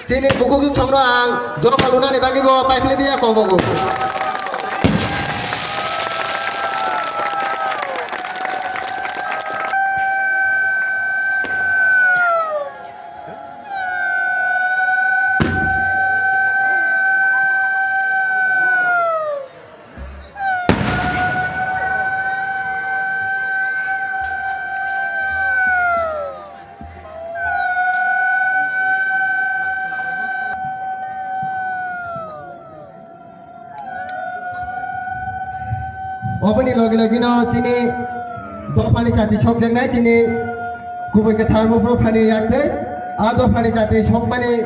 Sini buku chongroang jo kaluna ni bagi bo pai plebia ko bogu Openi lagi no sini do pani jati sok jeng nai sini kubai ke tharmo pro pani yakte ado pani jati sok pani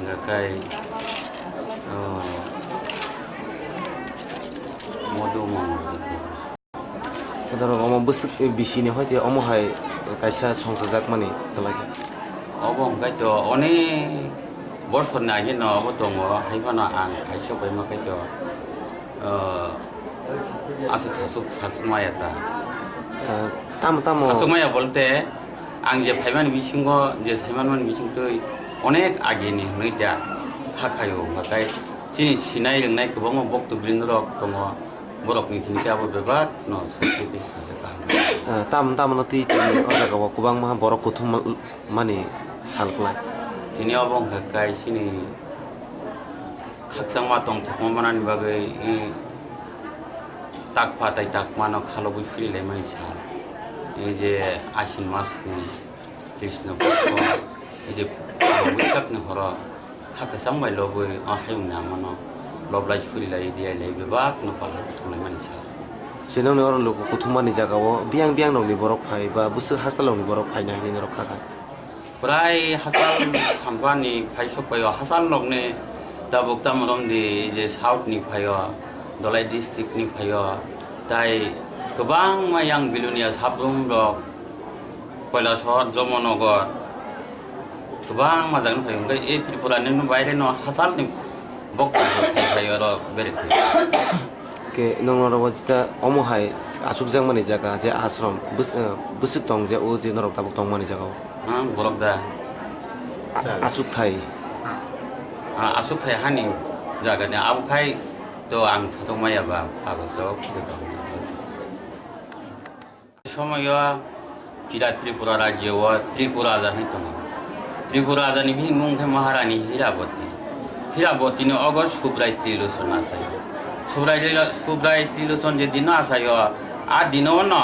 Ngakai Saudara ngomong besok bisini hoje omo hai kaisa songsajak mani talagi. Obong kaito one borsor na ge no obo tongo haibana ang kaisa bai ma kaito asa sasumaya ta. Tamo sasumaya bolte ang je phaiman bisingo je saiman bising to onek age ni noida hakayo hakai sini sinai lengnai kobong bok to brinrok tongo borok ni kini abo bebat no sakiti sata tam noti oda ka kubang mah borok kuthum mani salkla tini obong kakai sini kaksang ma tong thokmo manani bagai takpa tai takmano khalobu filile mani sal এই যে আশ্বিন মাস ni Krishna পক্ষ এই যে Boishakh ni হর খাকে সামবাই লবই আহায়ুং না মানো লবলাই ফুরিলাই দিয়াইলাই বেবাক no পালা থুলাই mani sal Sinong ni orang lugu kutumani jagawo biang nong ni borok phai ba busu hasalong ni borok phai nai ni rok khaka. প্রায় হাসাল সাম্পানি ফাইসক পাইও হাসাল লগনে দাবক তামরম দি যে সাউথ ni ফাইও দলাই ডিস্ট্রিক্ট ni ফাইও তাই गोबां मायां बिलुनिया साब्रुम रक কৈলাসহর যমনগর गोबां माजां फायो ओमफ्राय ए त्रिपुरानि बायरे न हासालनि बक्तब्य फायो र Barack Ke nong ro wajita omohai asukjang mani jaga je ashram busuk tong je o je norok tabuk tong mani jagawo. बरक दा Asuk thai. आसुक थाय हानि जागानि आबखाय तो आं सासौ मायाबा आगस्टआव फैदों समय किरा त्रिपुरा राज्योव त्रिपुरा राजानि दङ त्रिपुरा राजानि मुंखै महारानी हिराबती अगर सुब्राय त्रिलोचन आसायो सुब्राय त्रिलोचन जे दिन आसायो आ दिनाव न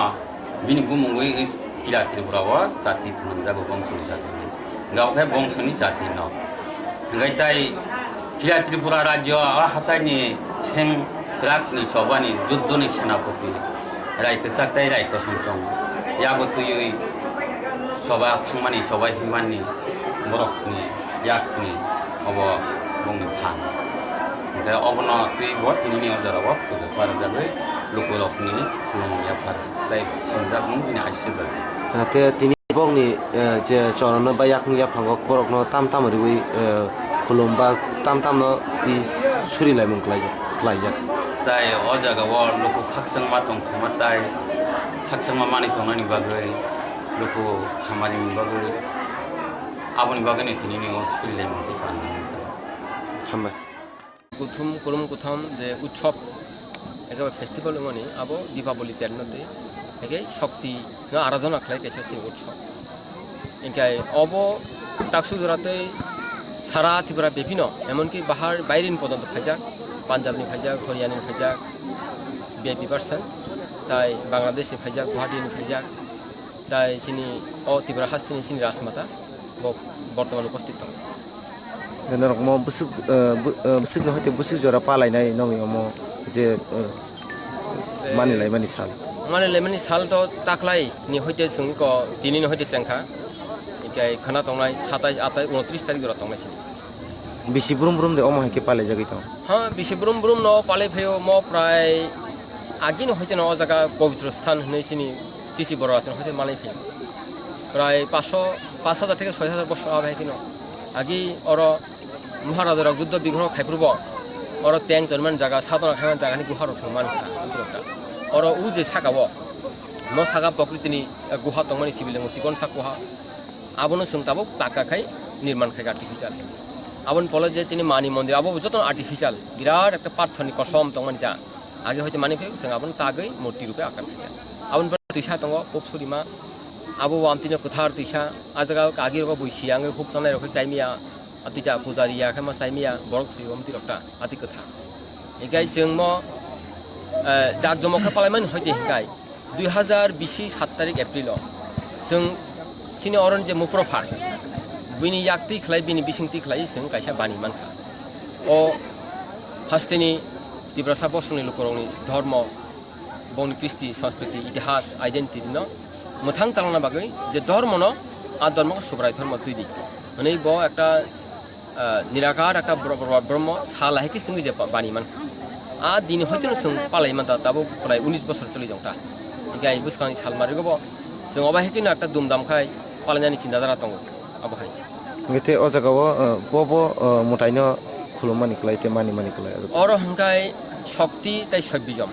बिनि गुमुङै किरा त्रिपुराव जाति फोनांजागो बंशनि जाति गावखाय बंशनि जाति न ओंखाय ताय किरा त्रिपुरा राज्यो हाथायनि सें क्राकनि सबानि जुद्धनि सेनापति रायखो चाकताय रायखो संसं यागो तुयै सबा थांमानि सबा हिमानि बरकनि याकनि अब बुंनो फान ओमफ्राय अबन तुय बहुत तिनि अजाराव फुजा सारजाबै लोकरकनि खुलुमया फार ताय पंजाबनि बिनि आशिर्बाद Te tini bok ni je chorono ba yakung ya phangok borok no tam riwi khulum ba tam no i suri lai mung klai jak. ताय अ जागाव लोक खाकसंमा दंथमा ताय खाकसंमा मानि दंनानि बागै लोक हामारिनि बागै आबनि बागै नि तिनि सुलिले मते खाना Hambai. কুথুম কুরুম কুথম যে উৎসব একেবারে ফেস্টিভ্যাল মানে আবো দীপাবলি তেরনতে একে শক্তি আরাধনা খাই কেছে উৎসব এনকাই অব টাকসু জোড়াতে সারা ত্রিপুরা বিভিন্ন এমনকি বাহার বাইরের পর্যন্ত ফাইজাক পাঞ্জাবনি ফাইজাক হরিয়ানানি ফাইজাক ভিআইপি পার্সন তাই বাংলাদেশি ফাইজাক গুয়াহাটিনি ফাইজাক তাই চিনি ত্রিপুরা হাস্তিনি চিনি রাজমাতা বর্তমান উপস্থিত দं Norok mo busuk no hote busuk jora palai nai nong mo je mani lai mani sal. মানে লেমনি সাল তো তাকলাই নি হইতে সুঙ্গি ক দিনি হইতে সেংখা একাই খানা তংলাই 27 28 29 তারিখ জরা তংলাই ছিল Bisi brum de omo heke palai jagi tong. হ্যাঁ বেশি ব্রুম ব্রুম ন পালে ফেও ম প্রায় আগিন হইতে ন জায়গা পবিত্র স্থান হইছিনি চিসি বড় আছেন হইতে মালাই ফেও প্রায় 5,000 থেকে 6,000 বছর আগে কিনো আগি অর মহারাজার যুদ্ধ বিগ্রহ খাইপ্রব অর ট্যাং তরমান জায়গা সাধনা খামান জায়গানি গুহার সমান উত্তরটা অর উ যে সাগাব ন সাগা প্রকৃতিনি গুহা তংমানি সিবিলেং চিকন সাক গুহা আবনো সুংতাবো পাকা খাই নির্মাণ খাই আর্টিফিশিয়াল আবন পলে যে তিনি মানি মন্দির আবো যত আর্টিফিশিয়াল বিরাট একটা পার্থনি কসম তংমানি যা আগে হয়তো মানি ফেক जों আবন তাগৈ মূর্তি রূপে আকার থাকে আবন তৈসা দङ পপসুরিমা আবো আমতিনো কোথার তৈসা আজাগা আগির বইসি আঙে হুক জানাই রখে চাইমিয়া আতিটা পূজারিয়া খামা চাইমিয়া বরক থৈ মন্দির রকটা আতি কথা এগাই जों म जाक जमखा पालायमान हयते हिंगाय 2020 7 तारिख एप्रिल जों सिनि अरन जे मुप्रफार बिनि याक्ति खलाय बिनि बिसिंति खलाय जों कायसा बानि मानखा अ हास्तेनि तिब्रासा बसुनि लोकरनि धर्म बनि कृष्टि संस्कृति इतिहास आइडेन्टिटी न मोथां तालना बागै जे धर्म न आ धर्म सुब्राय धर्म दुइ दिक नै ब एकटा निराकार একটা ব্রহ্ম সালাহে কি সঙ্গে যে বানি মান আ দিন হইতে সং পালাই মান তাবো প্রায় 19 বছর চলি দংটা গাই বুসকানি সালমারি গব जों অবাহে কিনা একটা দুমদাম খাই পালাইনানি চিন্তাধারা দङ অবাহাই Ngete o jagawo bobo motaino khulumani klai te mani klai. অর হংকাই শক্তি তাই সব্বিজম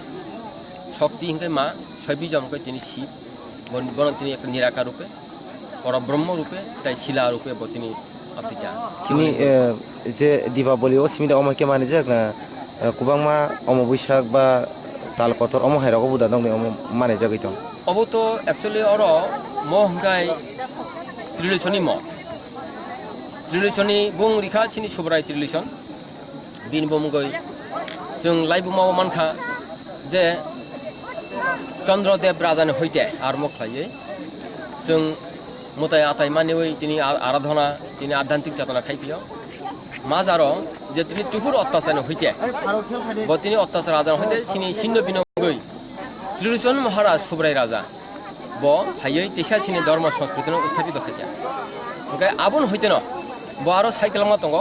শক্তি হংকাই মা সব্বিজম কই তিনি শিব বন তিনি একটা নিরাকার রূপে পর ব্রহ্ম রূপে তাই শিলা রূপে তিনি আতিটা Sini je Dipaboli o simida omo ke mani jak na kubang ma omo buisak ba tal kotor omo haira ko buda dong ni omo mani jagi tong. Of তো অ্যাকচুয়ালি অর ম হংকাই ত্রিলোচনী মঠ ত্রিলোচনী বুং রিখা চিনি সুব্রায় ত্রিলোচন বিন বমগৈ जों लाइबु मावा मानखा जे चंद्रदेव राजानि हईते आरम्भ खालायो जों मोताय आताय मानिवै तिनि आराधना तिनि आध्यात्मिक चेतना खाइफियो माजारो जे तिनि त्रिपुर अत्याचार हईते ब तिनि अत्याचार राजा हईते सिनि सिन्ध बिनगै त्रिलोचन महाराज सुब्राय राजा ब फायै तेसा सिनि धर्म संस्कृति स्थापित खाइते ओंखाय आबुन हईते न ब आरो साइकेलमा दङ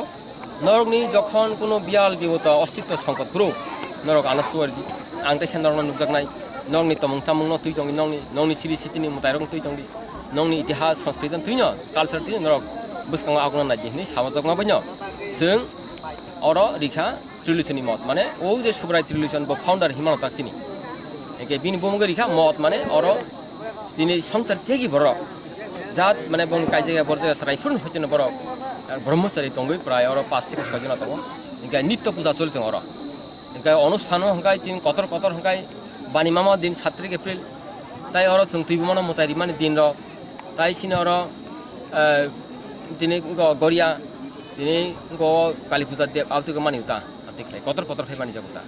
नरकनि जखन कोनो बियाल बिगत अस्तित्व संकट फुरो नरक आलासुवारि आं तेसा नरकनि नुजाकनाय नरकनि तमं चामं न तुइ दंनि नंनि सिरि सिटिनि मुतायरं तुइ दंनि नंनि इतिहास संस्कृति तुइ न कालचार तुइ नरक बसकांगा आगना नायदिनि सामाजकमा बन्य जों अर रिखा त्रिलोचननि मत माने ओ जे सुब्राय त्रिलोचन ब फाउन्डार हिमालय ताक्सिनि एके बिनि बुमगे रिखा मत माने अर दिनै संसार तेगि बर जात माने बं काइजाया बरजाया सरायफुर हयतन बर ब्रह्मचारी दंगै प्राय अर 5 থেকে 6 जना दङ एके नित्य पूजा चलते अर एके अनुष्ठान हंगाय दिन कतर कतर हंगाय बानि मामा दिन 7 एप्रिल ताई अर जों तुइबुमान मुतारि माने दिन र ताई सिन अर दिनै गरिया दिनै गो काली पूजा दे आवतिको मानि उता देखले कतर कतर खाइ मानि जाबुता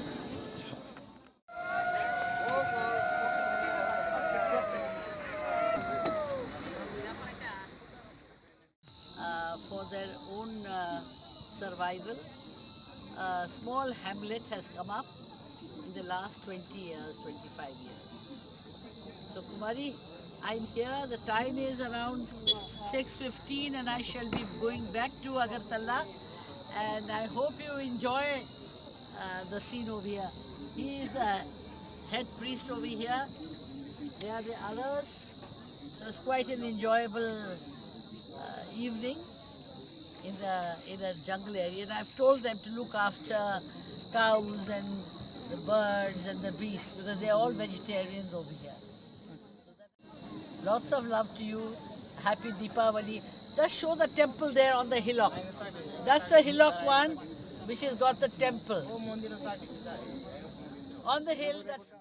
for their own survival. A small hamlet has come up in the last 20 years, 25 years. So Kumari, I'm here, the time is around 6:15 and I shall be going back to Agartala, and I hope you enjoy the scene over here. He is the head priest over here, they are the others, so it's quite an enjoyable evening in a jungle area, and I've told them to look after cows and the birds and the beasts because they're all vegetarians over here. Lots of love to you. Happy Deepavali. Just show the temple there on the hillock. That's the hillock one which has got the temple. On the hill, that's